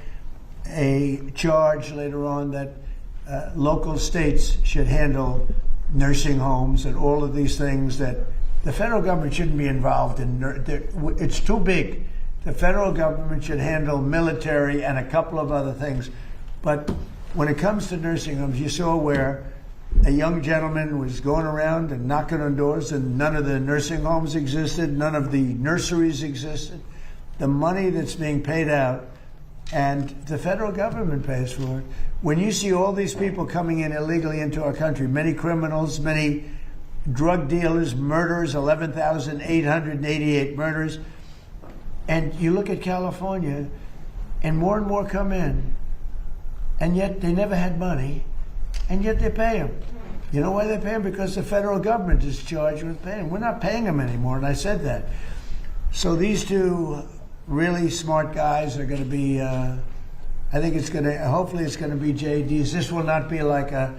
a charge later on that local states should handle nursing homes and all of these things that the federal government shouldn't be involved in. It's too big. The federal government should handle military and a couple of other things. But when it comes to nursing homes, you saw where a young gentleman was going around and knocking on doors, and none of the nursing homes existed, none of the nurseries existed. The money that's being paid out, and the federal government pays for it. When you see all these people coming in illegally into our country, many criminals, many drug dealers, murderers, 11,888 murders, and you look at California, and more come in, and yet they never had money, and yet they pay them. You know why they pay them? Because the federal government is charged with paying. We're not paying them anymore, and I said that. So these two really smart guys are going to be, I think it's going to, hopefully it's going to be JD's. This will not be like a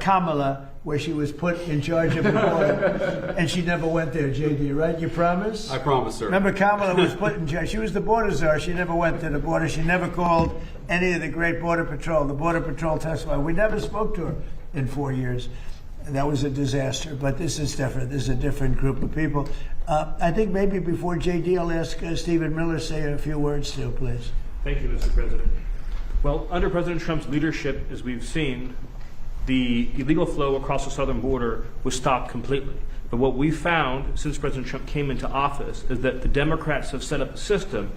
Kamala, where she was put in charge of the border, and she never went there, JD, right? You promise? I promise, sir. Remember, Kamala was put in charge. She was the border czar. She never went to the border. She never called any of the great Border Patrol. The Border Patrol testified. We never spoke to her in 4 years. That was a disaster. But this is different. This is a different group of people. I think maybe before JD, I'll ask Stephen Miller to say a few words too, please. Thank you, Mr. President. Well, under President Trump's leadership, as we've seen, the illegal flow across the southern border was stopped completely. But what we found since President Trump came into office is that the Democrats have set up a system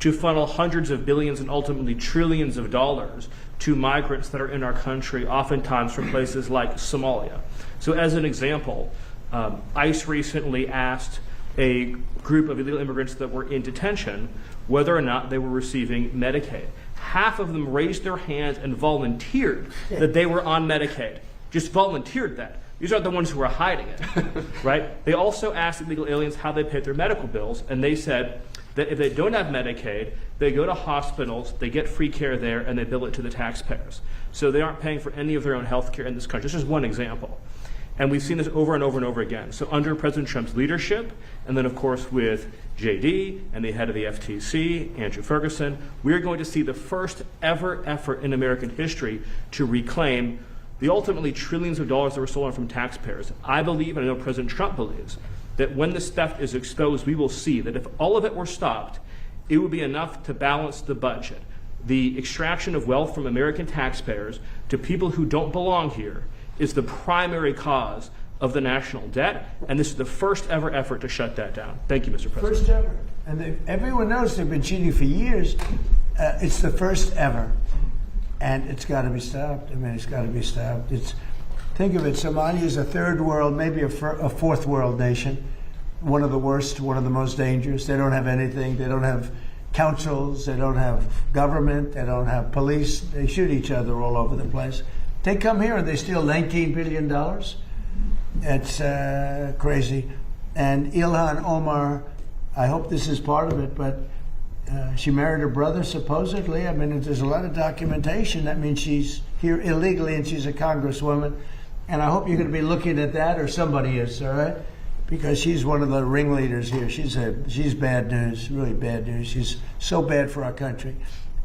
to funnel hundreds of billions and ultimately trillions of dollars to migrants that are in our country, oftentimes from places like Somalia. So as an example, ICE recently asked a group of illegal immigrants that were in detention whether or not they were receiving Medicaid. Half of them raised their hands and volunteered that they were on Medicaid. Just volunteered that. These aren't the ones who are hiding it, right? They also asked illegal aliens how they paid their medical bills, and they said that if they don't have Medicaid, they go to hospitals, they get free care there, and they bill it to the taxpayers. So they aren't paying for any of their own health care in this country. This is one example. And we've seen this over and over and over again. So under President Trump's leadership, and then of course with JD and the head of the FTC, Andrew Ferguson, we're going to see the first ever effort in American history to reclaim the ultimately trillions of dollars that were stolen from taxpayers. I believe, and I know President Trump believes, that when this theft is exposed, we will see that if all of it were stopped, it would be enough to balance the budget. the extraction of wealth from American taxpayers to people who don't belong here is the primary cause of the national debt, and this is the first ever effort to shut that down. Thank you, Mr. President. First ever. And everyone knows they've been cheating for years. It's the first ever. And it's got to be stopped. I mean, it's got to be stopped. Think of it, Somalia is a third world, maybe a fourth world nation. One of the worst, one of the most dangerous. They don't have anything. They don't have councils. They don't have government. They don't have police. They shoot each other all over the place. They come here and they steal $19 billion. It's crazy. And Ilhan Omar, I hope this is part of it, but she married her brother, supposedly. I mean, there's a lot of documentation. That means she's here illegally and she's a congresswoman. And I hope you're going to be looking at that, or somebody is, all right? Because she's one of the ringleaders here. She's bad news, really bad news. She's so bad for our country.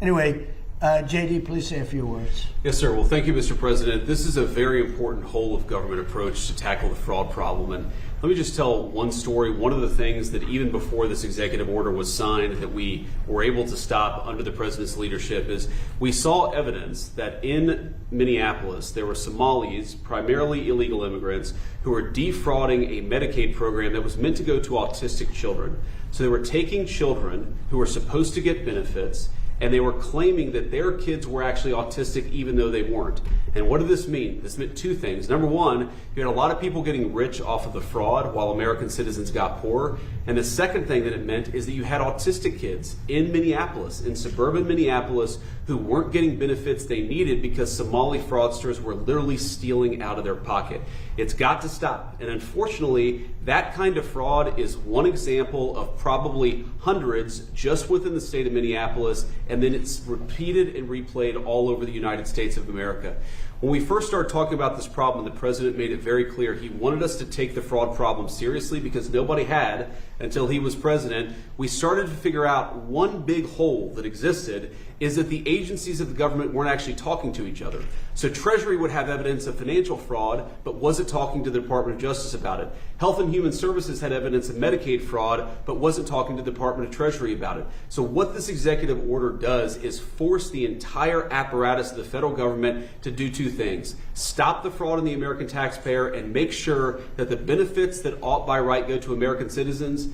Anyway, JD, please say a few words. Yes, sir. Well, thank you, Mr. President. This is a very important whole of government approach to tackle the fraud problem. And let me just tell one story. One of the things that even before this executive order was signed that we were able to stop under the president's leadership is we saw evidence that in Minneapolis there were Somalis, primarily illegal immigrants, who were defrauding a Medicaid program that was meant to go to autistic children. So they were taking children who were supposed to get benefits, and they were claiming that their kids were actually autistic even though they weren't. And what did this mean? This meant two things. Number one, you had a lot of people getting rich off of the fraud while American citizens got poor. And the second thing that it meant is that you had autistic kids in Minneapolis, in suburban Minneapolis, who weren't getting benefits they needed because Somali fraudsters were literally stealing out of their pocket. It's got to stop. And unfortunately, that kind of fraud is one example of probably hundreds just within the state of Minneapolis, and then it's repeated and replayed all over the United States of America. When we first started talking about this problem, the president made it very clear he wanted us to take the fraud problem seriously because nobody had until he was president. We started to figure out one big hole that existed is that the agencies of the government weren't actually talking to each other. So Treasury would have evidence of financial fraud, but wasn't talking to the Department of Justice about it. Health and Human Services had evidence of Medicaid fraud, but wasn't talking to the Department of Treasury about it. So what this executive order does is force the entire apparatus of the federal government to do two things. Stop the fraud in the American taxpayer and make sure that the benefits that ought by right go to American citizens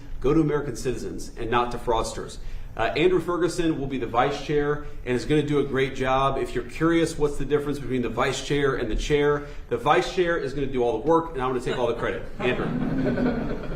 and not to fraudsters. Andrew Ferguson will be the vice chair and is going to do a great job. If you're curious what's the difference between the vice chair and the vice chair is going to do all the work and I'm going to take all the credit. Andrew.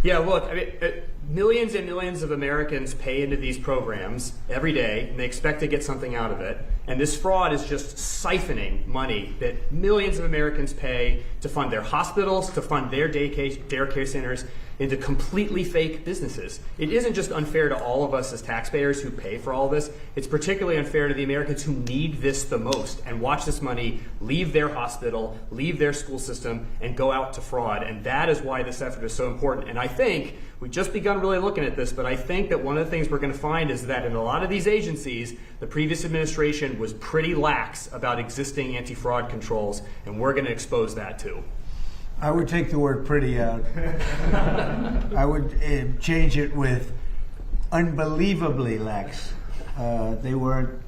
Yeah, look, I mean, millions and millions of Americans pay into these programs every day, and they expect to get something out of it. And this fraud is just siphoning money that millions of Americans pay to fund their hospitals, to fund their daycare centers, into completely fake businesses. It isn't just unfair to all of us as taxpayers who pay for all this. It's particularly unfair to the Americans who need this the most and watch this money leave their hospital, leave their school system, and go out to fraud. And that is why this effort is so important. And I think we've just begun really looking at this, but I think that one of the things we're going to find is that in a lot of these agencies, the previous administration was pretty lax about existing anti-fraud controls, and we're going to expose that too. I would take the word pretty out. I would change it with unbelievably lax. They weren't,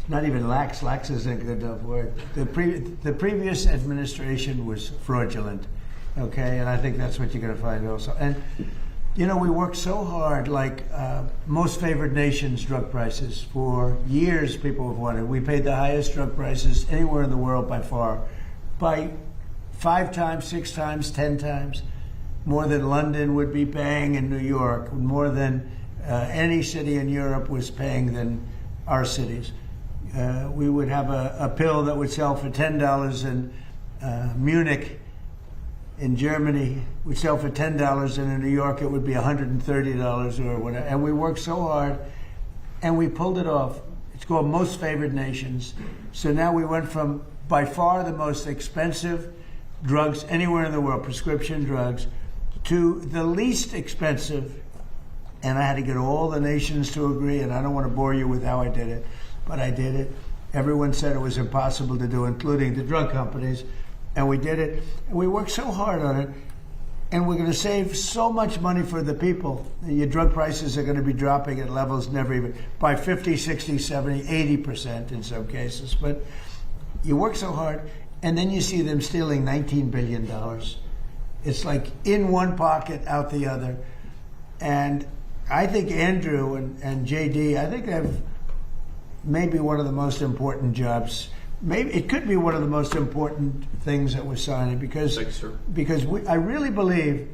not even lax. Lax isn't a good enough word. The previous administration was fraudulent, okay? And I think that's what you're going to find also. And, you know, we worked so hard, like most favored nations drug prices. For years, people have wanted. We paid the highest drug prices anywhere in the world by far, by 5 times, 6 times, 10 times, more than London would be paying in New York, more than any city in Europe was paying than our cities. We would have a pill that would sell for $10 in Munich, in Germany, would sell for $10, and in New York it would be $130 or whatever. And we worked so hard, and we pulled it off. It's called Most Favored Nations. So now we went from by far the most expensive drugs anywhere in the world, prescription drugs, to the least expensive, and I had to get all the nations to agree, and I don't want to bore you with how I did it, but I did it. Everyone said it was impossible to do, including the drug companies, and we did it, and we worked so hard on it, and we're going to save so much money for the people. Your drug prices are going to be dropping at levels never even by 50, 60, 70, 80% in some cases. But you work so hard, and then you see them stealing $19 billion. It's like in one pocket, out the other. And I think Andrew and JD, I think they have maybe one of the most important jobs. Maybe it could be one of the most important things that we're signing because I really believe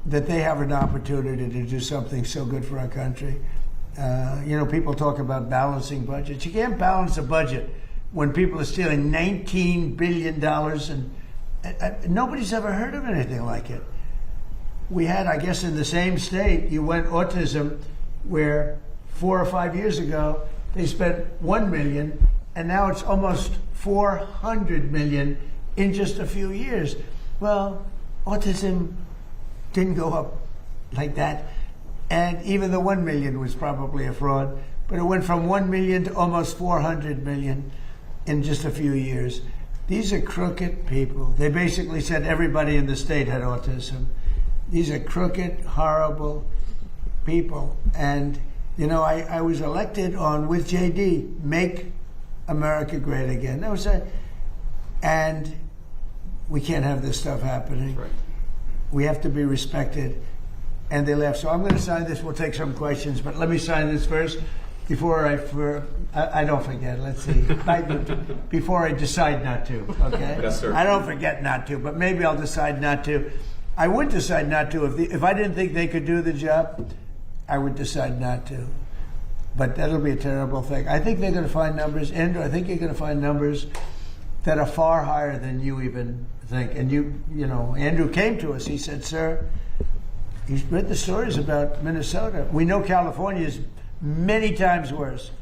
that they have an opportunity to do something so good for our country. People talk about balancing budgets. You can't balance a budget when people are stealing $19 billion and nobody's ever heard of anything like it. We had, I guess, in the same state, you went autism, where 4 or 5 years ago they spent $1 million, and now it's almost $400 million in just a few years. Well, autism didn't go up like that, and even the $1 million was probably a fraud. But it went from $1 million to almost $400 million in just a few years. These are crooked people. They basically said everybody in the state had autism. These are crooked, horrible people. And, I was elected with JD, Make America Great Again. That was it. And we can't have this stuff happening. Right. We have to be respected. And they left. So I'm going to sign this. We'll take some questions. But let me sign this first before I don't forget. Let's see. Before I decide not to, okay? Yes, sir. I don't forget not to, but maybe I'll decide not to. I would decide not to. If I didn't think they could do the job, I would decide not to. But that'll be a terrible thing. I think they're going to find numbers. Andrew, I think you're going to find numbers that are far higher than you even think. And Andrew came to us. He said, sir, he's read the stories about Minnesota. We know California is many times worse,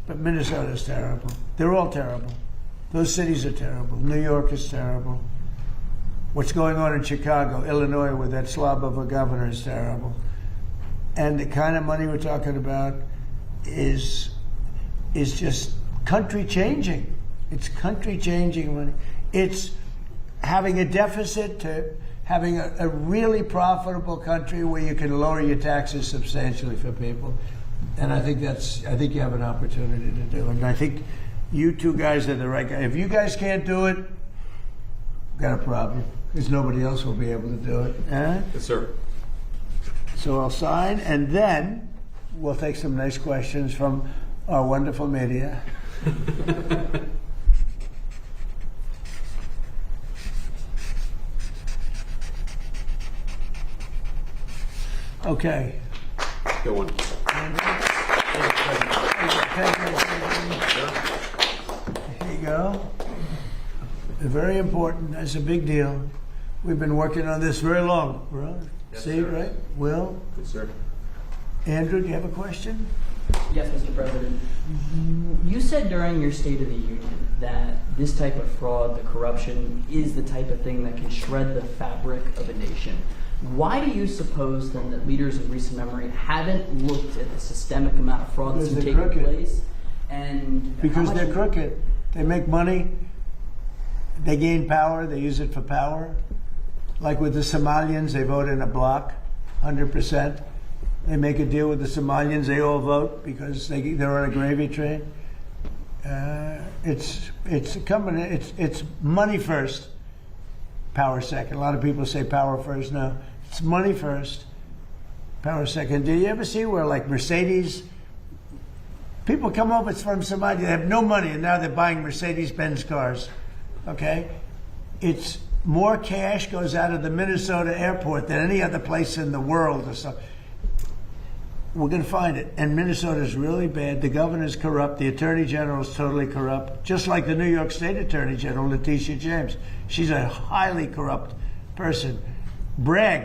but Minnesota is terrible. They're all terrible. Those cities are terrible. New York is terrible. What's going on in Chicago, Illinois, with that slob of a governor is terrible. And the kind of money we're talking about is just country changing. It's country changing money. It's having a deficit to having a really profitable country where you can lower your taxes substantially for people. And I think you have an opportunity to do it. And I think you two guys are the right guys. If you guys can't do it, we've got a problem. Because nobody else will be able to do it. Yes, sir. So I'll sign, and then we'll take some nice questions from our wonderful media. Okay. Go on. Here you go. Very important. That's a big deal. We've been working on this very long. Right? Yes, See, sir. right? Will? Yes, sir. Andrew, do you have a question? Yes, Mr. President. You said during your State of the Union that this type of fraud, the corruption, is the type of thing that can shred the fabric of a nation. Why do you suppose then that leaders in recent memory haven't looked at the systemic amount of fraud that's Because been they're taking crooked. place? And Because how much- they're crooked. They make money. They gain power. They use it for power. Like with the Somalians, they vote in a block, 100%. They make a deal with the Somalians. They all vote because they're on a gravy train. It's money first, power second. A lot of people say power first. No, it's money first, power second. Do you ever see where like Mercedes? People come over from Somalia. They have no money, and now they're buying Mercedes-Benz cars. Okay, it's more cash goes out of the Minnesota airport than any other place in the world or something. We're going to find it. And Minnesota is really bad. The governor's corrupt. The attorney general is totally corrupt. Just like the New York State Attorney General, Letitia James. She's a highly corrupt person. Bragg